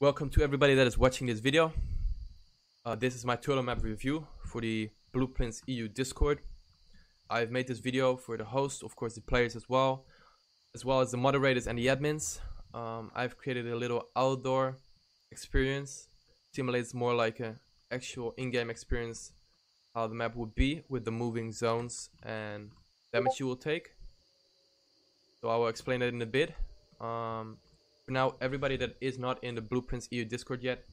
Welcome to everybody that is watching this video. This is my turtle map review for the Blueprints EU Discord. I've made this video for the host, of course the players as well as the moderators and the admins. I've created a little outdoor experience. Simulates more like an actual in-game experience, how the map would be with the moving zones and damage you will take. So I will explain that in a bit. For now, everybody that is not in the Blueprints EU Discord yet,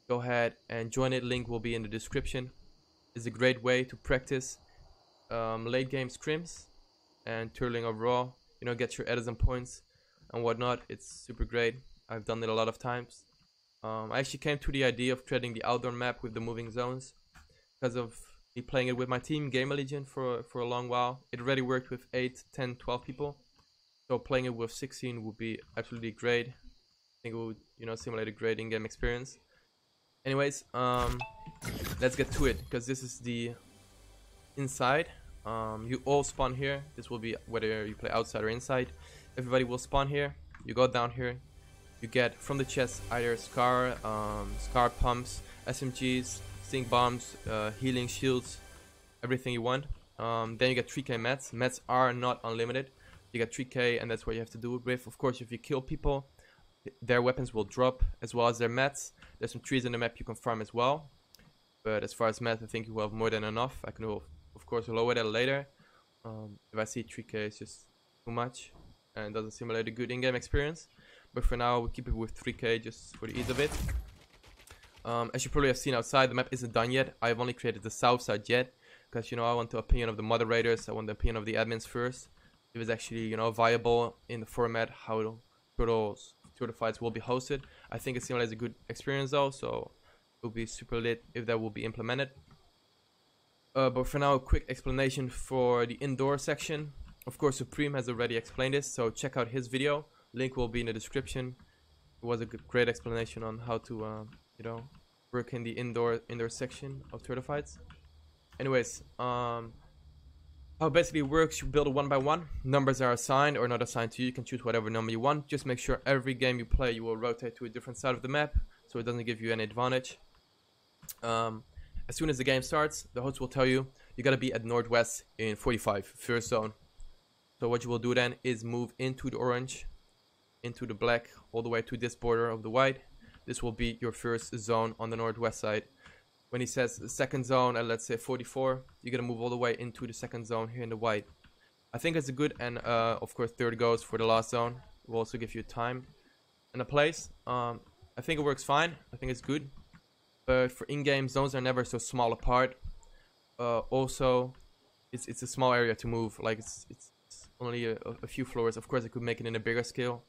go ahead and join it. Link will be in the description. It's a great way to practice late game scrims and turtling overall. You know, get your edits and points and whatnot. It's super great. I've done it a lot of times. I actually came to the idea of creating the outdoor map with the moving zones because of me playing it with my team, Gamer Legion, for a long while. It already worked with 8, 10, 12 people. So playing it with 16 would be absolutely great. I think it would, simulate a great in-game experience. Anyways, let's get to it, because this is the inside. You all spawn here. This will be whether you play outside or inside. Everybody will spawn here. You go down here. You get from the chest either scar pumps, SMGs, stink bombs, healing shields, everything you want. Then you get 3k mats. Mats are not unlimited. You get 3k, and that's what you have to do it with. Of course, if you kill people, their weapons will drop, as well as their mats. There's some trees in the map you can farm as well. But as far as mats, I think you will have more than enough. I can, of course, lower that later. If I see 3k, it's just too much and doesn't simulate a good in-game experience. But for now, we'll keep it with 3k just for the ease of it. As you probably have seen outside, the map isn't done yet. I've only created the south side yet, because I want the opinion of the moderators. I want the opinion of the admins first. If it's actually viable in the format, how turtle fights will be hosted. I think it simulates a good experience though, so it will be super lit if that will be implemented. But for now, a quick explanation for the indoor section. Of course, Supreme has already explained this, so check out his video. Link will be in the description. It was a great explanation on how to work in the indoor section of turtle fights. Anyways, how it basically works, you build a 1x1. Numbers are assigned or not assigned to you. You can choose whatever number you want. Just make sure every game you play, you will rotate to a different side of the map, so it doesn't give you any advantage. As soon as the game starts, the host will tell you, you gotta be at northwest in 45, first zone. So what you will do then is move into the orange, into the black, all the way to this border of the white. This will be your first zone on the northwest side. When he says the second zone at, let's say, 44, you're gonna move all the way into the second zone here in the white. I think it's a good, and of course third goes for the last zone. It will also give you time and a place. I think it works fine. I think it's good. But for in-game, zones are never so small apart. Also, it's a small area to move. Like it's only a few floors. Of course, I could make it in a bigger scale.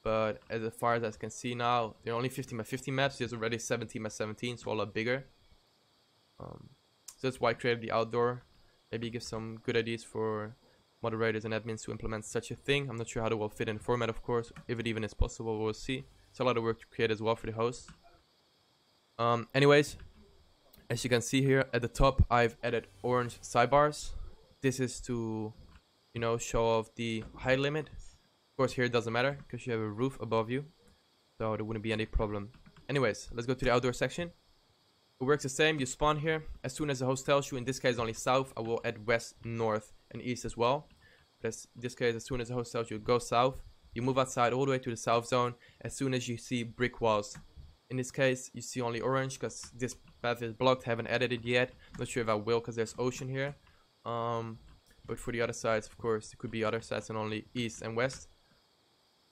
But as far as I can see now, there are only 15x15 maps. There's already 17x17, so a lot bigger. So that's why I created the outdoor. Maybe give some good ideas for moderators and admins to implement such a thing. I'm not sure how it will fit in the format, of course, if it even is possible. We'll see. It's a lot of work to create as well for the host. Anyways, as you can see here at the top, I've added orange sidebars. This is to show off the height limit. Of course, here it doesn't matter because you have a roof above you, so there wouldn't be any problem. Anyways, let's go to the outdoor section. It works the same. You spawn here. As soon as the host tells you, in this case only south, I will add west, north, and east as well. But in this case, as soon as the host tells you, go south. You move outside all the way to the south zone as soon as you see brick walls. In this case, you see only orange because this path is blocked. Haven't added it yet. Not sure if I will because there's ocean here. But for the other sides, of course, it could be other sides and only east and west.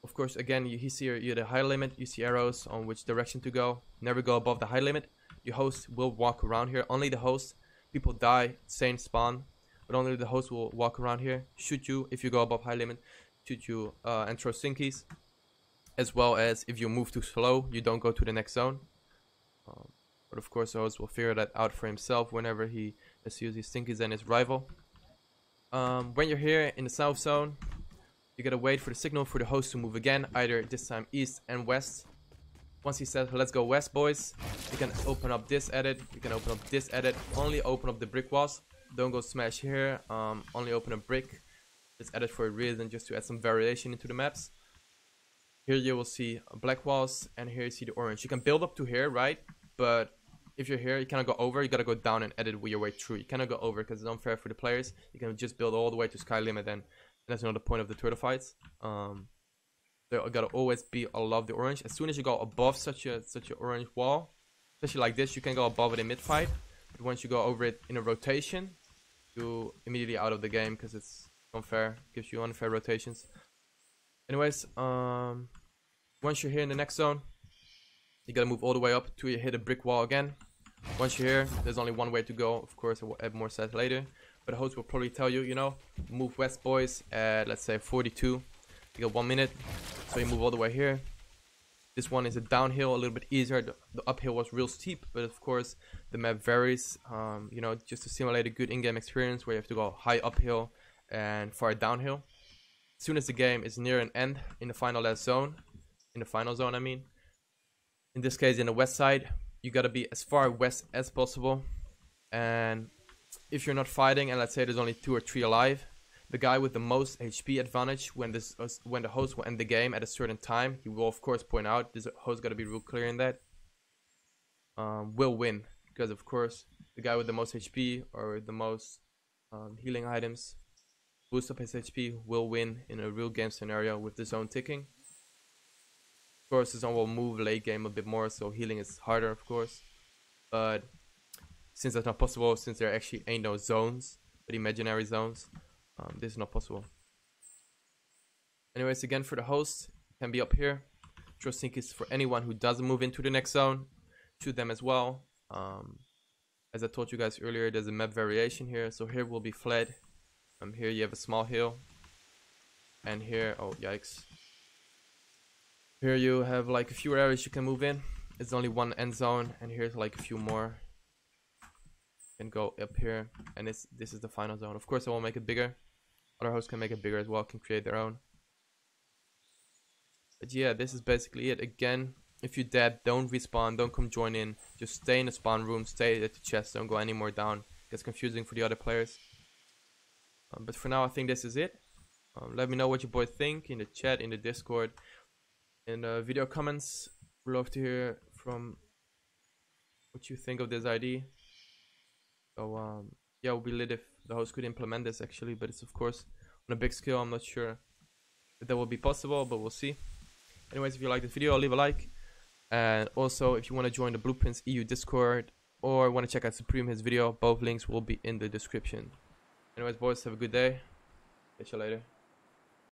Of course, again, you see here the height limit. You see arrows on which direction to go. Never go above the height limit. Your host will walk around here. Only the host. People die, same spawn, but only the host will walk around here. Shoot you if you go above high limit. Shoot you and throw stinkies. As well as if you move too slow, you don't go to the next zone. But of course, the host will figure that out for himself whenever he uses his stinkies and his rival. When you're here in the south zone, you gotta wait for the signal for the host to move again, either this time east and west. Once he says, let's go west, boys, you can open up this edit. You can open up this edit. Only open up the brick walls. Don't go smash here. Only open a brick. It's added for a reason, just to add some variation into the maps. Here you will see black walls, and here you see the orange. You can build up to here, right? But if you're here, you cannot go over. You gotta go down and edit your way through. You cannot go over because it's unfair for the players. You can just build all the way to sky limit, and that's not the point of the turtle fights. There gotta always be all of the orange. As soon as you go above such a orange wall, especially like this, you can go above it in mid fight. But once you go over it in a rotation, you immediately out of the game because it's unfair. Gives you unfair rotations. Anyways, once you're here in the next zone, you gotta move all the way up till you hit a brick wall again. Once you're here, there's only one way to go. Of course, I will add more stats later, but the host will probably tell you, you know, move west, boys, at let's say 42. You got 1 minute, so you move all the way here. This one is a downhill, a little bit easier. The uphill was real steep, but of course the map varies. You know, just to simulate a good in-game experience where you have to go high uphill and far downhill. As soon as the game is near an end in the final zone, I mean, in this case in the west side, you gotta be as far west as possible. And if you're not fighting, and let's say there's only 2 or 3 alive, the guy with the most HP advantage when the host will end the game at a certain time, he will of course point out, this host gotta be real clear in that, will win, because of course the guy with the most HP or the most healing items, boost up his HP, will win in a real game scenario with the zone ticking. Of course, the zone will move late game a bit more, so healing is harder, of course. But since that's not possible, since there actually ain't no zones, but imaginary zones, this is not possible. Anyways, again, for the host, can be up here. Trust sync is for anyone who doesn't move into the next zone. Shoot them as well. As I told you guys earlier, there's a map variation here. So here will be flat. Here you have a small hill, and here, oh yikes, here you have like a few areas you can move in. It's only one end zone, and here's like a few more. You can go up here, and this is the final zone. Of course I will make it bigger. Other hosts can make it bigger as well, can create their own. But yeah, this is basically it. Again, if you're dead, don't respawn, don't come join in, just stay in the spawn room, stay at the chest, don't go any more down. It gets confusing for the other players. But for now, I think this is it. Let me know what you boys think in the chat, in the Discord, in the video comments. We'd love to hear from what you think of this ID. So yeah, it would be lit if the host could implement this actually, but it's of course on a big scale. I'm not sure if that will be possible, but we'll see. Anyways, if you like this video, leave a like. And also, if you want to join the Blueprints EU Discord or want to check out Supreme, his video, both links will be in the description. Anyways, boys, have a good day. Catch you later.